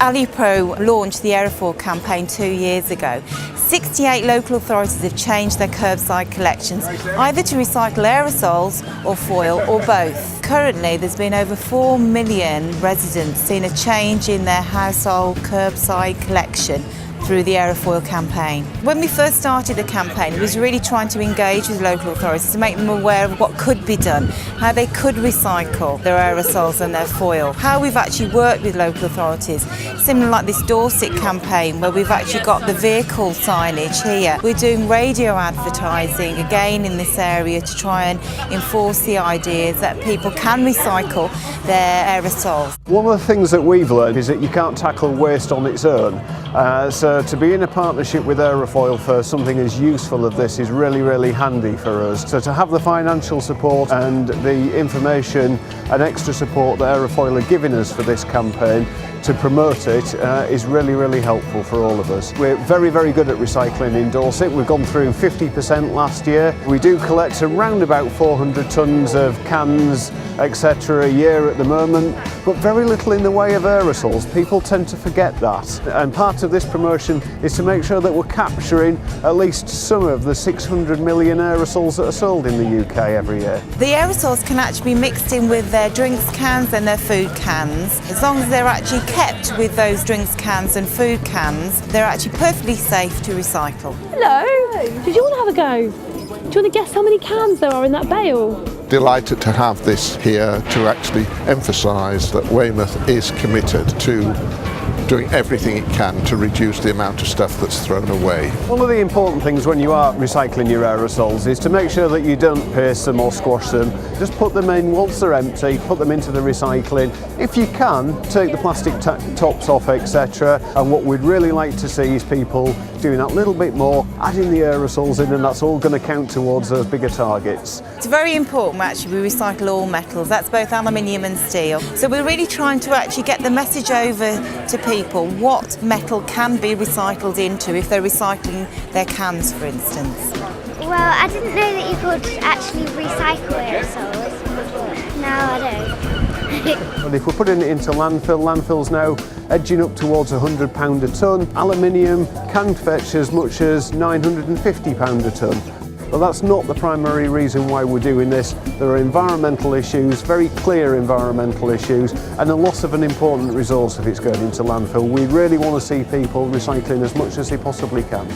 Alupro launched the aerofoil campaign 2 years ago. 68 local authorities have changed their curbside collections, either to recycle aerosols or foil or both. Currently, there's been over 4 million residents seeing a change in their household curbside collection through the aerofoil campaign. When we first started the campaign, it was really trying to engage with local authorities to make them aware of what could be done, how they could recycle their aerosols and their foil, how we've actually worked with local authorities, similar like this Dorset campaign where we've actually got the vehicle signage here. We're doing radio advertising again in this area to try and enforce the ideas that people can recycle their aerosols. One of the things that we've learned is that you can't tackle waste on its own. So to be in a partnership with Aerofoil for something as useful as this is really handy for us. So to have the financial support and the information and extra support that Aerofoil are giving us for this campaign to promote it is really helpful for all of us. We're very good at recycling in Dorset. We've gone through 50% last year. We do collect around about 400 tonnes of cans, etc. a year at the moment, but very little in the way of aerosols. People tend to forget that. And part of this promotion is to make sure that we're capturing at least some of the 600 million aerosols that are sold in the UK every year. The aerosols can actually be mixed in with their drinks cans and their food cans. As long as they're actually kept with those drinks cans and food cans, they're actually perfectly safe to recycle. Hello, did you want to have a go? Do you want to guess how many cans there are in that bale? Delighted to have this here to actually emphasise that Weymouth is committed to doing everything it can to reduce the amount of stuff that's thrown away. One of the important things when you are recycling your aerosols is to make sure that you don't paste them or squash them. Just put them in once they're empty, put them into the recycling. If you can, take the plastic tops off, etc. And what we'd really like to see is people doing that little bit more, adding the aerosols in, and that's all going to count towards those bigger targets. It's very important actually we recycle all metals, that's both aluminium and steel. So we're really trying to actually get the message over to people what metal can be recycled into if they're recycling their cans, for instance. Well, I didn't know that you could actually recycle aerosols. Now I don't. And if we're putting it into landfill's now edging up towards £100 a tonne. Aluminium can fetch as much as £950 a tonne. But that's not the primary reason why we're doing this. There are environmental issues, very clear environmental issues, and a loss of an important resource if it's going into landfill. We really want to see people recycling as much as they possibly can.